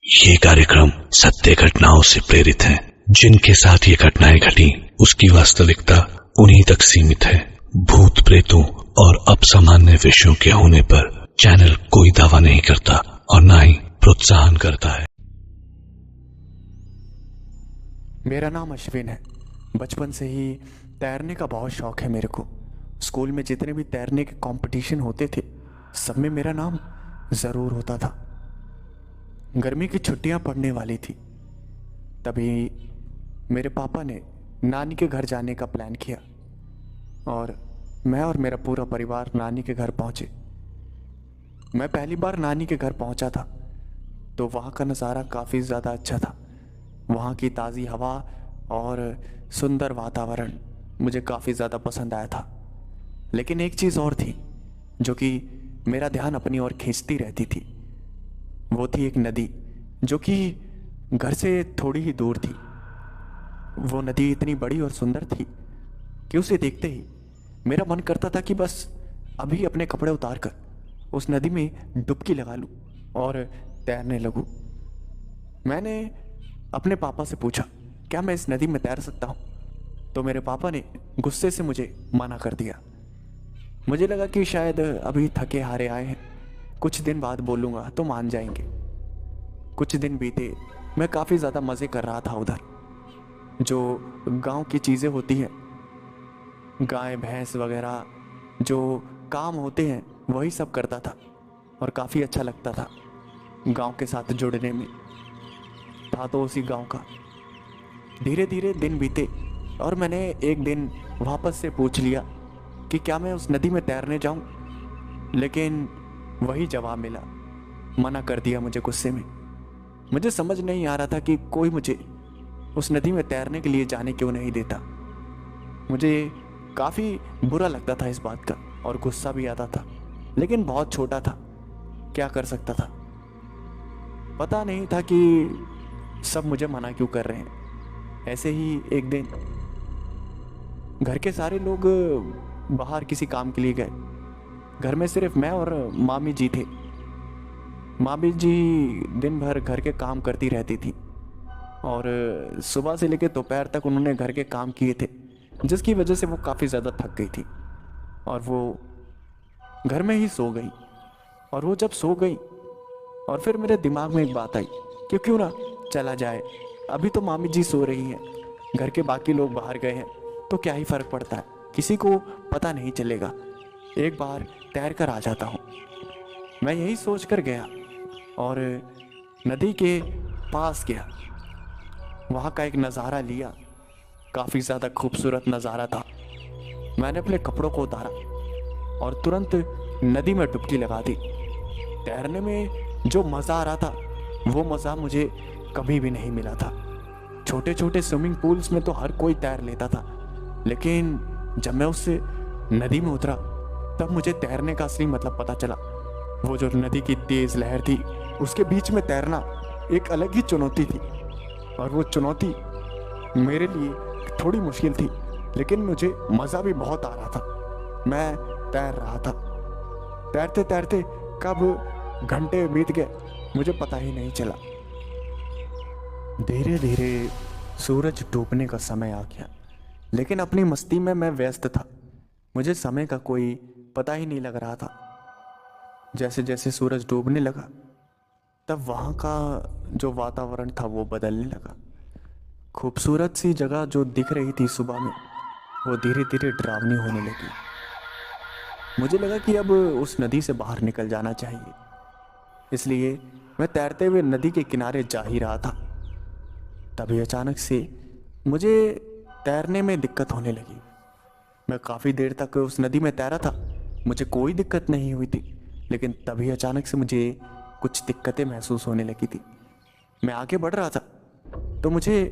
ये कार्यक्रम सत्य घटनाओं से प्रेरित है। जिनके साथ ये घटनाएं घटी उसकी वास्तविकता उन्हीं तक सीमित है। भूत प्रेतों और असामान्य विषयों के होने पर चैनल कोई दावा नहीं करता और न ही प्रोत्साहन करता है। मेरा नाम अश्विन है। बचपन से ही तैरने का बहुत शौक है मेरे को। स्कूल में जितने भी तैरने के कंपटीशन होते थे सब में मेरा नाम ज़रूर होता था। गर्मी की छुट्टियां पड़ने वाली थी, तभी मेरे पापा ने नानी के घर जाने का प्लान किया और मैं और मेरा पूरा परिवार नानी के घर पहुंचे। मैं पहली बार नानी के घर पहुंचा था तो वहाँ का नज़ारा काफ़ी ज़्यादा अच्छा था। वहाँ की ताज़ी हवा और सुंदर वातावरण मुझे काफ़ी ज़्यादा पसंद आया था। लेकिन एक चीज़ और थी जो कि मेरा ध्यान अपनी ओर खींचती रहती थी। वो थी एक नदी जो कि घर से थोड़ी ही दूर थी। वो नदी इतनी बड़ी और सुंदर थी कि उसे देखते ही मेरा मन करता था कि बस अभी अपने कपड़े उतार कर उस नदी में डुबकी लगा लूं और तैरने लगूं। मैंने अपने पापा से पूछा, क्या मैं इस नदी में तैर सकता हूं? तो मेरे पापा ने गुस्से से मुझे मना कर दिया। मुझे लगा कि शायद अभी थके हारे आए हैं, कुछ दिन बाद बोलूँगा तो मान जाएंगे। कुछ दिन बीते, मैं काफ़ी ज़्यादा मज़े कर रहा था उधर। जो गांव की चीज़ें होती हैं, गाय भैंस वगैरह जो काम होते हैं वही सब करता था और काफ़ी अच्छा लगता था गांव के साथ जुड़ने में। था तो उसी गांव का। धीरे धीरे दिन बीते और मैंने एक दिन वापस से पूछ लिया कि क्या मैं उस नदी में तैरने जाऊं, लेकिन वही जवाब मिला, मना कर दिया मुझे गुस्से में। मुझे समझ नहीं आ रहा था कि कोई मुझे उस नदी में तैरने के लिए जाने क्यों नहीं देता। मुझे काफ़ी बुरा लगता था इस बात का और गुस्सा भी आता था, लेकिन बहुत छोटा था, क्या कर सकता था। पता नहीं था कि सब मुझे मना क्यों कर रहे हैं। ऐसे ही एक दिन घर के सारे लोग बाहर किसी काम के लिए गए। घर में सिर्फ मैं और मामी जी थे। मामी जी दिन भर घर के काम करती रहती थी और सुबह से लेकर दोपहर तक उन्होंने घर के काम किए थे, जिसकी वजह से वो काफ़ी ज़्यादा थक गई थी और वो घर में ही सो गई। और वो जब सो गई और फिर मेरे दिमाग में एक बात आई कि क्यों ना चला जाए। अभी तो मामी जी सो रही हैं, घर के बाकी लोग बाहर गए हैं, तो क्या ही फ़र्क पड़ता है, किसी को पता नहीं चलेगा। एक बार तैर कर आ जाता हूँ। मैं यही सोच कर गया और नदी के पास गया। वहाँ का एक नज़ारा लिया, काफ़ी ज़्यादा खूबसूरत नज़ारा था। मैंने अपने कपड़ों को उतारा और तुरंत नदी में डुबकी लगा दी। तैरने में जो मज़ा आ रहा था वो मज़ा मुझे कभी भी नहीं मिला था। छोटे छोटे स्विमिंग पूल्स में तो हर कोई तैर लेता था, लेकिन जब मैं उससे नदी में उतरा तब मुझे तैरने का असली मतलब पता चला। वो जो नदी की तेज़ लहर थी उसके बीच में तैरना एक अलग ही चुनौती थी और वो चुनौती मेरे लिए थोड़ी मुश्किल थी, लेकिन मुझे मज़ा भी बहुत आ रहा था। मैं तैर रहा था। तैरते तैरते कब घंटे बीत गए मुझे पता ही नहीं चला। धीरे धीरे सूरज डूबने का समय आ गया, लेकिन अपनी मस्ती में मैं व्यस्त था। मुझे समय का कोई पता ही नहीं लग रहा था। जैसे जैसे सूरज डूबने लगा तब वहाँ का जो वातावरण था वो बदलने लगा। खूबसूरत सी जगह जो दिख रही थी सुबह में वो धीरे धीरे डरावनी होने लगी। मुझे लगा कि अब उस नदी से बाहर निकल जाना चाहिए, इसलिए मैं तैरते हुए नदी के किनारे जा ही रहा था। तभी अचानक से मुझे तैरने में दिक्कत होने लगी। मैं काफ़ी देर तक उस नदी में तैरा था, मुझे कोई दिक्कत नहीं हुई थी, लेकिन तभी अचानक से मुझे कुछ दिक्कतें महसूस होने लगी थी। मैं आगे बढ़ रहा था तो मुझे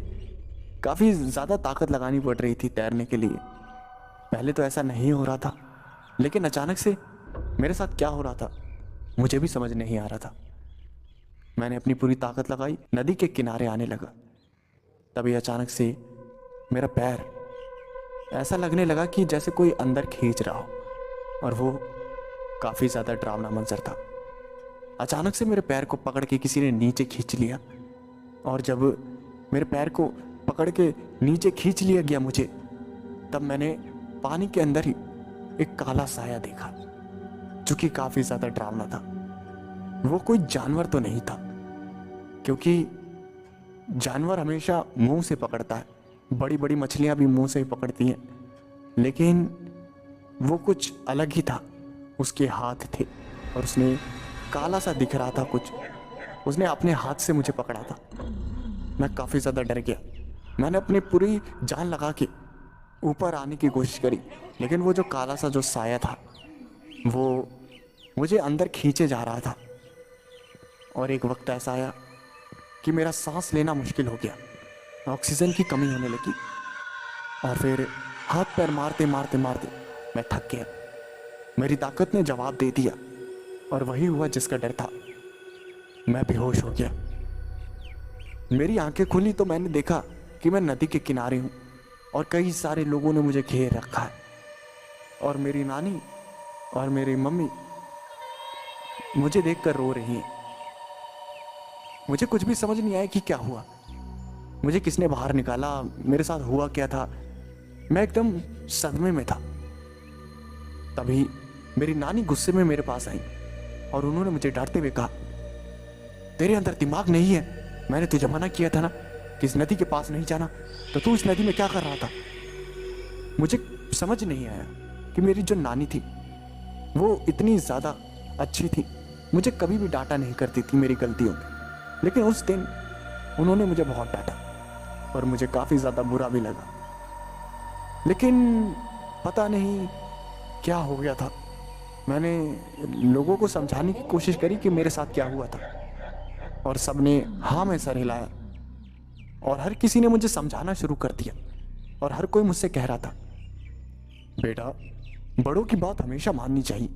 काफ़ी ज़्यादा ताकत लगानी पड़ रही थी तैरने के लिए। पहले तो ऐसा नहीं हो रहा था, लेकिन अचानक से मेरे साथ क्या हो रहा था मुझे भी समझ नहीं आ रहा था। मैंने अपनी पूरी ताकत लगाई, नदी के किनारे आने लगा। तभी अचानक से मेरा पैर ऐसा लगने लगा कि जैसे कोई अंदर खींच रहा हो और वो काफ़ी ज़्यादा डरावना मंजर था। अचानक से मेरे पैर को पकड़ के किसी ने नीचे खींच लिया, और जब मेरे पैर को पकड़ के नीचे खींच लिया गया मुझे, तब मैंने पानी के अंदर ही एक काला साया देखा जो कि काफी ज्यादा डरावना था। वो कोई जानवर तो नहीं था, क्योंकि जानवर हमेशा मुंह से पकड़ता है, बड़ी बड़ी मछलियां भी मुंह से ही पकड़ती हैं, लेकिन वो कुछ अलग ही था। उसके हाथ थे और उसने काला सा दिख रहा था कुछ, उसने अपने हाथ से मुझे पकड़ा था। मैं काफ़ी ज़्यादा डर गया। मैंने अपनी पूरी जान लगा के ऊपर आने की कोशिश करी, लेकिन वो जो काला सा जो साया था वो मुझे अंदर खींचे जा रहा था। और एक वक्त ऐसा आया कि मेरा सांस लेना मुश्किल हो गया, ऑक्सीजन की कमी होने लगी, और फिर हाथ पैर मारते मारते मारते मैं थक गया। मेरी ताकत ने जवाब दे दिया और वही हुआ जिसका डर था। मैं बेहोश हो गया। मेरी आंखें खुली तो मैंने देखा कि मैं नदी के किनारे हूँ और कई सारे लोगों ने मुझे घेर रखा है, और मेरी नानी और मेरी मम्मी मुझे देखकर रो रही हैं। मुझे कुछ भी समझ नहीं आया कि क्या हुआ, मुझे किसने बाहर निकाला, मेरे साथ हुआ क्या था। मैं एकदम सदमे में था। तभी मेरी नानी गुस्से में मेरे पास आई और उन्होंने मुझे डांटते हुए कहा, तेरे अंदर दिमाग नहीं है, मैंने तुझे मना किया था ना कि इस नदी के पास नहीं जाना, तो तू इस नदी में क्या कर रहा था। मुझे समझ नहीं आया कि मेरी जो नानी थी वो इतनी ज़्यादा अच्छी थी, मुझे कभी भी डांटा नहीं करती थी मेरी गलतियों पे, लेकिन उस दिन उन्होंने मुझे बहुत डांटा और मुझे काफ़ी ज़्यादा बुरा भी लगा। लेकिन पता नहीं क्या हो गया था। मैंने लोगों को समझाने की कोशिश करी कि मेरे साथ क्या हुआ था, और सबने हाँ में सर हिलाया, और हर किसी ने मुझे समझाना शुरू कर दिया, और हर कोई मुझसे कह रहा था, बेटा बड़ों की बात हमेशा माननी चाहिए।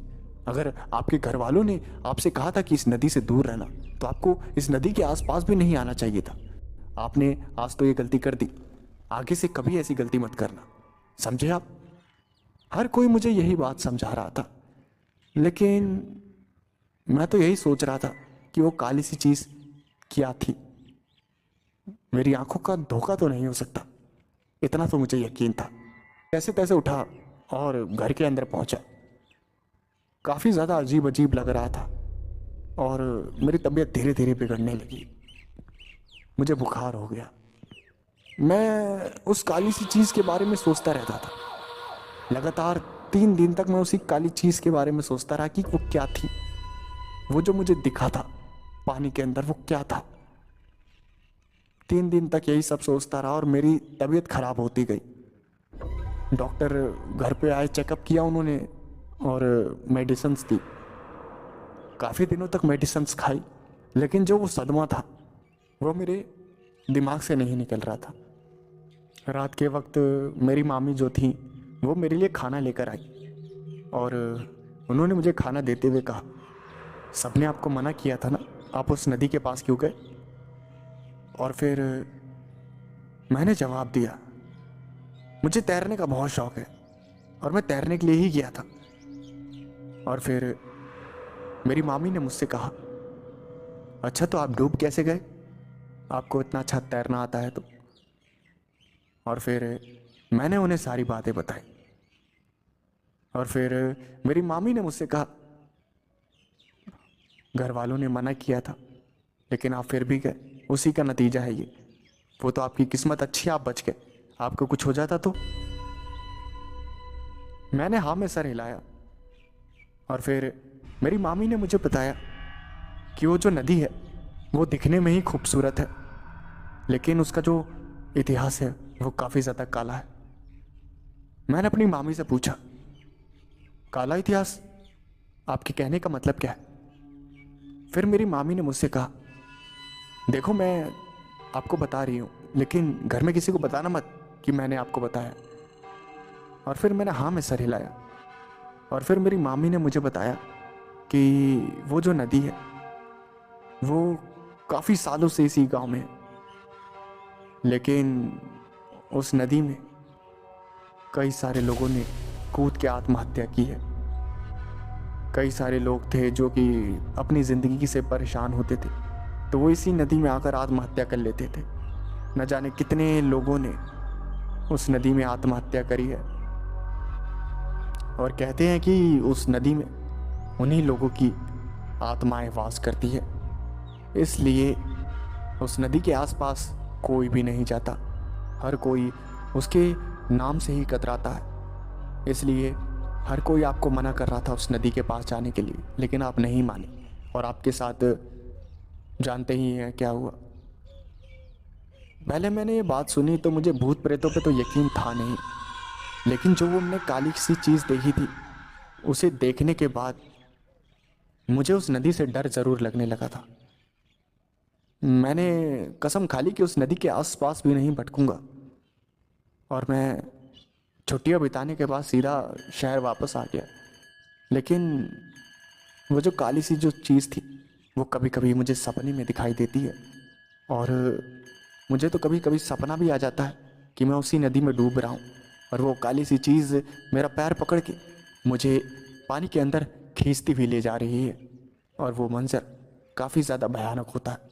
अगर आपके घर वालों ने आपसे कहा था कि इस नदी से दूर रहना, तो आपको इस नदी के आसपास भी नहीं आना चाहिए था। आपने आज तो ये गलती कर दी, आगे से कभी ऐसी गलती मत करना, समझे आप। हर कोई मुझे यही बात समझा रहा था, लेकिन मैं तो यही सोच रहा था कि वो काली सी चीज़ क्या थी। मेरी आंखों का धोखा तो नहीं हो सकता, इतना तो मुझे यकीन था। कैसे तैसे उठा और घर के अंदर पहुंचा। काफ़ी ज़्यादा अजीब अजीब लग रहा था और मेरी तबीयत धीरे धीरे बिगड़ने लगी। मुझे बुखार हो गया। मैं उस काली सी चीज़ के बारे में सोचता रहता था। लगातार 3 दिन तक मैं उसी काली चीज़ के बारे में सोचता रहा कि वो क्या थी, वो जो मुझे दिखा था पानी के अंदर वो क्या था। 3 दिन तक यही सब सोचता रहा और मेरी तबीयत खराब होती गई। डॉक्टर घर पे आए, चेकअप किया उन्होंने और मेडिसिन्स दी। काफ़ी दिनों तक मेडिसिन्स खाई, लेकिन जो वो सदमा था वो मेरे दिमाग से नहीं निकल रहा था। रात के वक्त मेरी मामी जो थी वो मेरे लिए खाना लेकर आई और उन्होंने मुझे खाना देते हुए कहा, सबने आपको मना किया था ना, आप उस नदी के पास क्यों गए। और फिर मैंने जवाब दिया, मुझे तैरने का बहुत शौक है और मैं तैरने के लिए ही गया था। और फिर मेरी मामी ने मुझसे कहा, अच्छा तो आप डूब कैसे गए, आपको इतना अच्छा तैरना आता है तो। और फिर मैंने उन्हें सारी बातें बताई और फिर मेरी मामी ने मुझसे कहा, घर वालों ने मना किया था लेकिन आप फिर भी गए, उसी का नतीजा है ये। वो तो आपकी किस्मत अच्छी, आप बच गए, आपको कुछ हो जाता तो। मैंने हाँ में सर हिलाया और फिर मेरी मामी ने मुझे बताया कि वो जो नदी है वो दिखने में ही खूबसूरत है, लेकिन उसका जो इतिहास है वो काफ़ी ज़्यादा काला है। मैंने अपनी मामी से पूछा, काला इतिहास, आपके कहने का मतलब क्या है। फिर मेरी मामी ने मुझसे कहा, देखो मैं आपको बता रही हूँ लेकिन घर में किसी को बताना मत कि मैंने आपको बताया। और फिर मैंने हाँ में सर हिलाया और फिर मेरी मामी ने मुझे बताया कि वो जो नदी है वो काफ़ी सालों से इसी गांव में है, लेकिन उस नदी में कई सारे लोगों ने कूद के आत्महत्या की है। कई सारे लोग थे जो कि अपनी ज़िंदगी से परेशान होते थे, तो वो इसी नदी में आकर आत्महत्या कर लेते थे। न जाने कितने लोगों ने उस नदी में आत्महत्या करी है, और कहते हैं कि उस नदी में उन्हीं लोगों की आत्माएं वास करती है। इसलिए उस नदी के आसपास कोई भी नहीं जाता, हर कोई उसके नाम से ही कतराता है। इसलिए हर कोई आपको मना कर रहा था उस नदी के पास जाने के लिए, लेकिन आप नहीं माने, और आपके साथ जानते ही हैं क्या हुआ। पहले मैंने ये बात सुनी तो मुझे भूत प्रेतों पे तो यकीन था नहीं, लेकिन जो वो मैंने काली सी चीज़ देखी थी, उसे देखने के बाद मुझे उस नदी से डर ज़रूर लगने लगा था। मैंने कसम खा ली कि उस नदी के आसपास भी नहीं भटकूंगा, और मैं छुट्टियां बिताने के बाद सीधा शहर वापस आ गया। लेकिन वो जो काली सी जो चीज़ थी, वो कभी कभी मुझे सपने में दिखाई देती है, और मुझे तो कभी कभी सपना भी आ जाता है कि मैं उसी नदी में डूब रहा हूँ, और वो काली सी चीज़ मेरा पैर पकड़ के मुझे पानी के अंदर खींचती हुई ले जा रही है, और वो मंजर काफ़ी ज़्यादा भयानक होता है।